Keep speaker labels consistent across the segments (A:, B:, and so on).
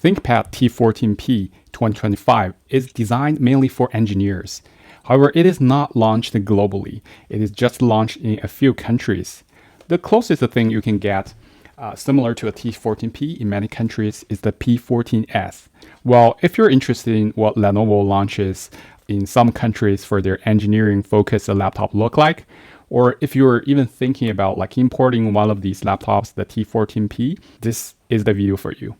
A: ThinkPad T14p 2025 is designed mainly for engineers. However, it is not launched globally. It is just launched in a few countries. The closest thing you can get, similar to a T14p in many countries, is the P14s. Well, if you're interested in what Lenovo launches in some countries for their engineering-focused laptop look like, or if you're even thinking about importing one of these laptops, the T14p, this is the video for you.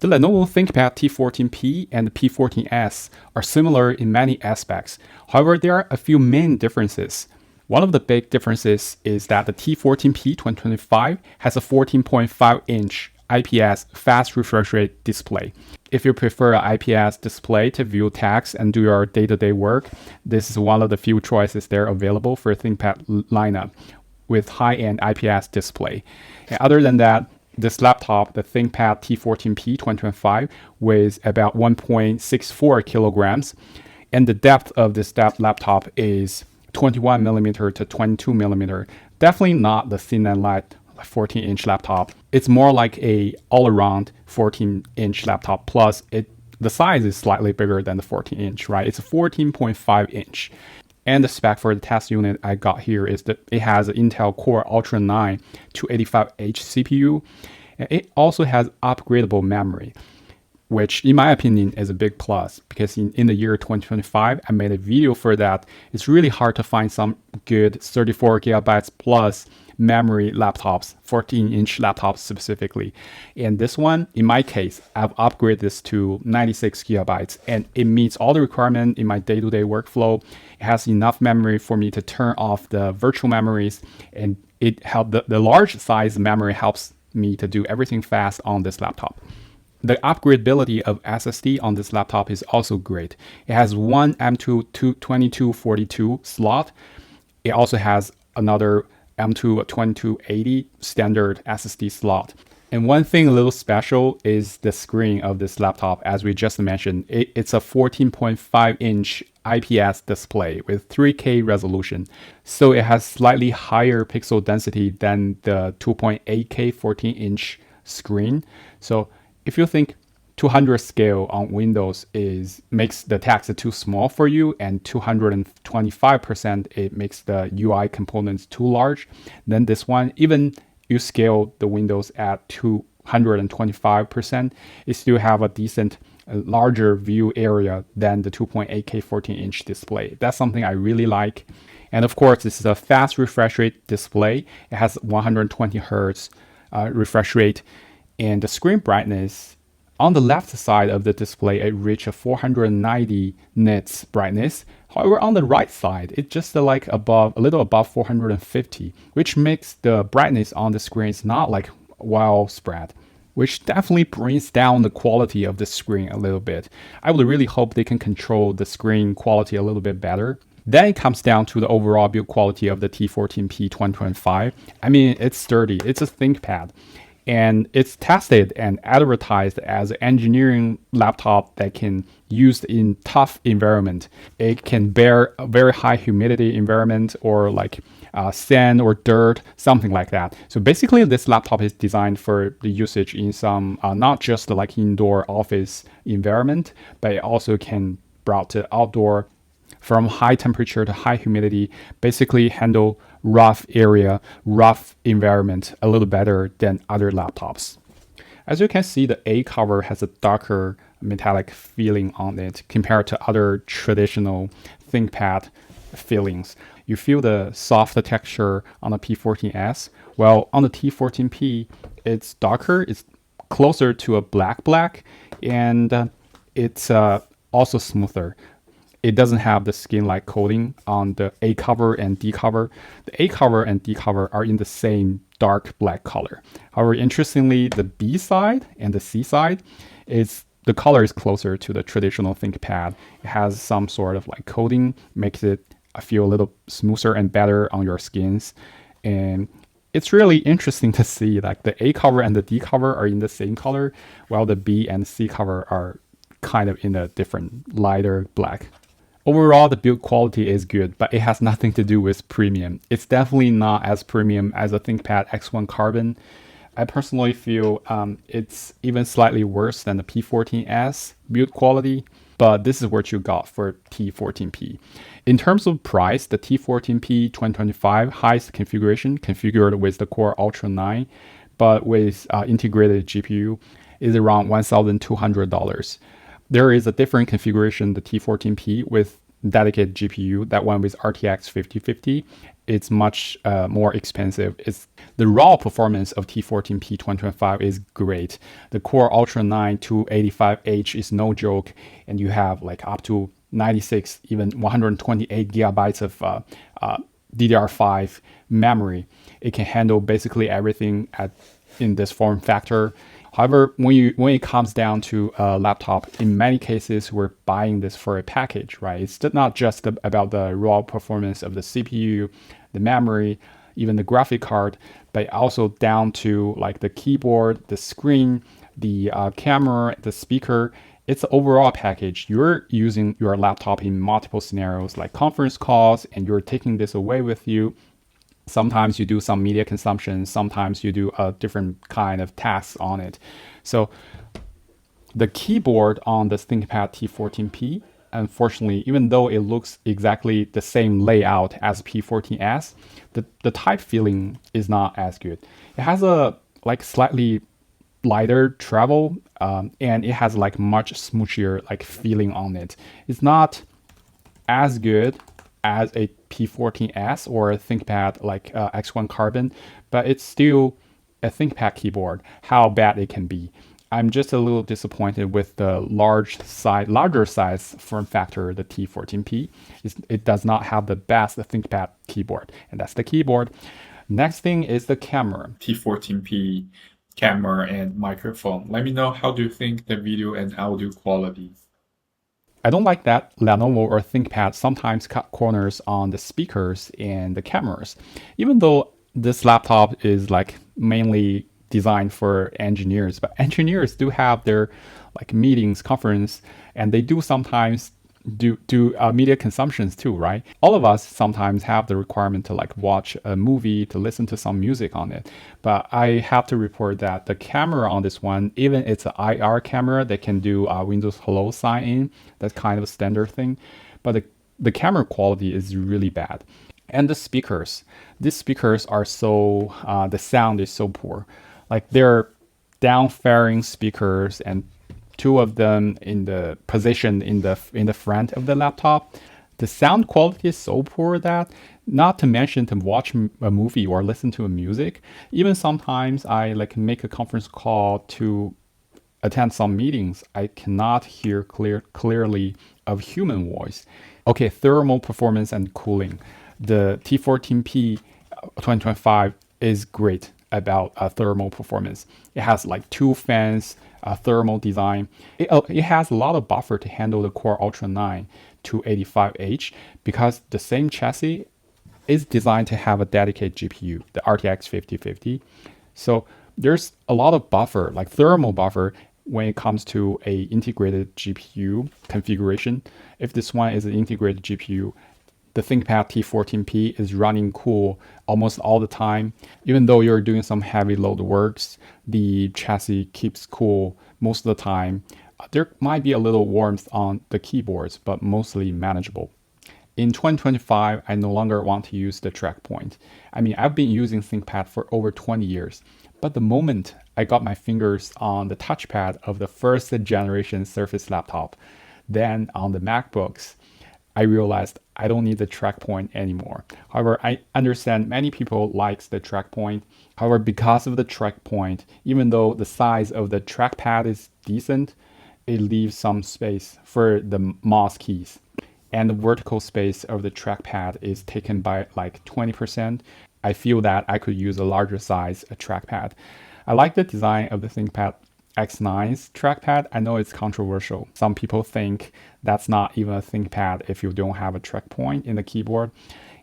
A: The Lenovo ThinkPad T14p and the P14s are similar in many aspects. However, there are a few main differences. One of the big differences is that the T14p 2025 has a 14.5-inch IPS fast refresh rate display. If you prefer an IPS display to view text and do your day-to-day work, this is one of the few choices there available for ThinkPad lineup with high-end IPS display. And other than that, this laptop, the ThinkPad T14p 2025, weighs about 1.64 kilograms, and the depth of this laptop is 21 millimeter to 22 millimeter. Definitely not the thin and light 14-inch laptop. It's more like a all-around 14-inch laptop. Plus, the size is slightly bigger than the 14-inch, right? It's a 14.5-inch. And the spec for the test unit I got here is that it has an Intel Core Ultra 9 285H CPU. And it also has upgradable memory, which in my opinion is a big plus, because in the year 2025, I made a video for that. It's really hard to find some good 34 gigabytes plus memory laptops, 14-inch laptops specifically. And this one, in my case, I've upgraded this to 96 gigabytes, and it meets all the requirements in my day-to-day workflow. It has enough memory for me to turn off the virtual memories, and the large size memory helps me to do everything fast on this laptop. The upgradability of SSD on this laptop is also great. It has one M2 2242 slot. It also has another M2 2280 standard SSD slot. And one thing a little special is the screen of this laptop. As we just mentioned, it's a 14.5-inch IPS display with 3K resolution. So it has slightly higher pixel density than the 2.8K 14-inch screen. So if you think 200 scale on Windows makes the text too small for you, and 225% it makes the UI components too large, then this one, even you scale the Windows at 225%, it still have a decent larger view area than the 2.8K 14-inch display. That's something I really like. And of course, this is a fast refresh rate display. It has 120 Hertz refresh rate, and the screen brightness on the left side of the display, it reaches a 490 nits brightness. However, on the right side, it's just a little above 450, which makes the brightness on the screen not well spread, which definitely brings down the quality of the screen a little bit. I would really hope they can control the screen quality a little bit better. Then it comes down to the overall build quality of the T14p 2025. I mean, it's sturdy. It's a ThinkPad. And it's tested and advertised as an engineering laptop that can use in tough environment. It can bear a very high humidity environment, or sand or dirt, something like that. So basically, this laptop is designed for the usage in some not just indoor office environment, but it also can brought to outdoor, from high temperature to high humidity, basically handle rough area, rough environment a little better than other laptops. As you can see, the A cover has a darker metallic feeling on it compared to other traditional ThinkPad feelings. You feel the soft texture on the P14s. Well, on the T14p, it's darker, it's closer to a black, and it's also smoother. It doesn't have the skin-like coating on the A cover and D cover. The A cover and D cover are in the same dark black color. However, interestingly, the B side and the C side, the color is closer to the traditional ThinkPad. It has some sort of coating, makes it feel a little smoother and better on your skins. And it's really interesting to see the A cover and the D cover are in the same color, while the B and C cover are kind of in a different lighter black. Overall, the build quality is good, but it has nothing to do with premium. It's definitely not as premium as a ThinkPad X1 Carbon. I personally feel it's even slightly worse than the P14s build quality, but this is what you got for T14p. In terms of price, the T14p 2025 highest configuration configured with the Core Ultra 9, but with integrated GPU is around $1,200. There is a different configuration, the T14p with dedicated GPU, that one with RTX 5050. It's much more expensive. It's the raw performance of T14p 2025 is great. The Core Ultra 9 285H is no joke, and you have like up to 96, even 128 gigabytes of DDR5 memory. It can handle basically everything in this form factor. However, when it comes down to a laptop, in many cases, we're buying this for a package, right? It's not just about the raw performance of the CPU, the memory, even the graphic card, but also down to like the keyboard, the screen, the camera, the speaker. It's the overall package. You're using your laptop in multiple scenarios like conference calls, and you're taking this away with you. Sometimes you do some media consumption, sometimes you do a different kind of tasks on it. So the keyboard on the ThinkPad T14p, unfortunately, even though it looks exactly the same layout as P14s, the type feeling is not as good. It has a like slightly lighter travel, and it has like much smoother like feeling on it. It's not as good as a P14s or a ThinkPad like X1 Carbon, but it's still a ThinkPad keyboard. How bad it can be. I'm just a little disappointed with the larger size form factor, the T14p. It does not have the best ThinkPad keyboard, and that's the keyboard. Next thing is the camera.
B: T14p camera and microphone. Let me know how do you think the video and audio quality.
A: I don't like that Lenovo or ThinkPad sometimes cut corners on the speakers and the cameras. Even though this laptop is like mainly designed for engineers, but engineers do have their like meetings, conference, and they do sometimes do media consumptions too, right? All of us sometimes have the requirement to like watch a movie, to listen to some music on it. But I have to report that the camera on this one, even it's an IR camera that can do Windows Hello sign in, that's kind of a standard thing. But the camera quality is really bad. And the speakers, these speakers are so, the sound is so poor. Like they're down-fairing speakers, and two of them in the position in the front of the laptop. The sound quality is so poor that, not to mention to watch a movie or listen to a music, even sometimes I like make a conference call to attend some meetings, I cannot hear clearly of human voice. Okay, thermal performance and cooling. The T14p 2025 is great about thermal performance. It has like two fans, thermal design. It has a lot of buffer to handle the Core Ultra 9 285H, because the same chassis is designed to have a dedicated GPU, the RTX 5050. So there's a lot of buffer, like thermal buffer, when it comes to a integrated GPU configuration. If this one is an integrated GPU, the ThinkPad T14p is running cool almost all the time. Even though you're doing some heavy load works, the chassis keeps cool most of the time. There might be a little warmth on the keyboards, but mostly manageable. In 2025, I no longer want to use the track point. I mean, I've been using ThinkPad for over 20 years, but the moment I got my fingers on the touchpad of the first generation Surface laptop, then on the MacBooks, I realized I don't need the track point anymore. However, I understand many people likes the track point. However, because of the track point, even though the size of the trackpad is decent, it leaves some space for the mouse keys. And the vertical space of the trackpad is taken by like 20%. I feel that I could use a larger size trackpad. I like the design of the ThinkPad X9's trackpad. I know it's controversial. Some people think that's not even a ThinkPad if you don't have a track point in the keyboard.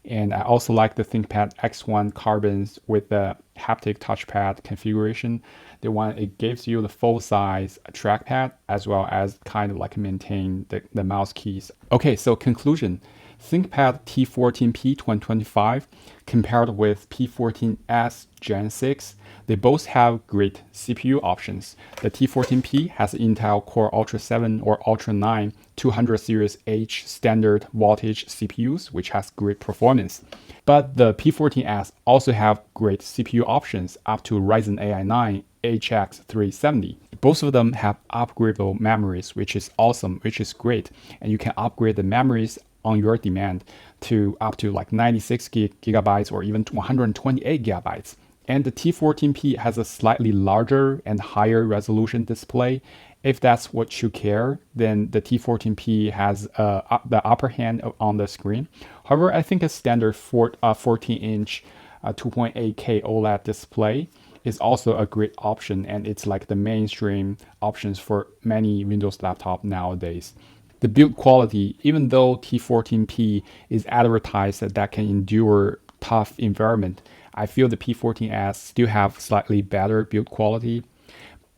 A: And I also like the ThinkPad X1 Carbons with the haptic touchpad configuration. The one, it gives you the full size trackpad as well as kind of like maintain the mouse keys. Okay, so conclusion. ThinkPad T14p 2025 compared with P14s Gen 6, they both have great CPU options. The T14p has Intel Core Ultra 7 or Ultra 9 200 series H standard voltage CPUs, which has great performance. But the P14s also have great CPU options up to Ryzen AI 9 HX370. Both of them have upgradable memories, which is awesome, which is great. And you can upgrade the memories on your demand to up to like 96 gigabytes or even 128 gigabytes. And the T14p has a slightly larger and higher resolution display. If that's what you care, then the T14p has the upper hand on the screen. However, I think a standard 14-inch 2.8K OLED display is also a great option, and it's like the mainstream options for many Windows laptop nowadays. The build quality, even though T14p is advertised that can endure tough environment, I feel the P14s still have slightly better build quality.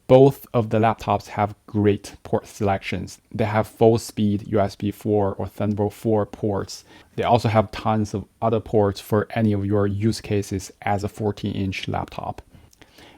A: Both of the laptops have great port selections. They have full speed USB 4 or Thunderbolt 4 ports. They also have tons of other ports for any of your use cases as a 14-inch laptop.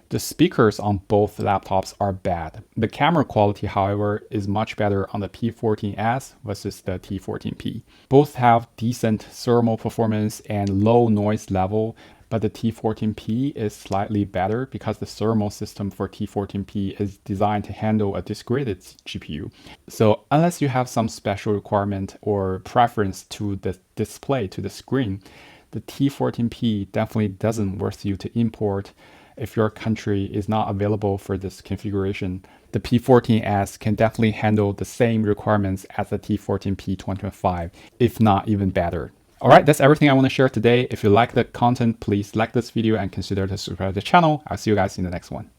A: The speakers on both laptops are bad. The camera quality, however, is much better on the P14s versus the T14p. Both have decent thermal performance and low noise level, but the T14p is slightly better because the thermal system for T14p is designed to handle a discrete GPU. So unless you have some special requirement or preference to the display, to the screen, the T14p definitely doesn't worth you to import. If your country is not available for this configuration, the P14s can definitely handle the same requirements as the T14p 2025, if not even better. Alright, that's everything I want to share today. If you like the content, please like this video and consider to subscribe to the channel. I'll see you guys in the next one.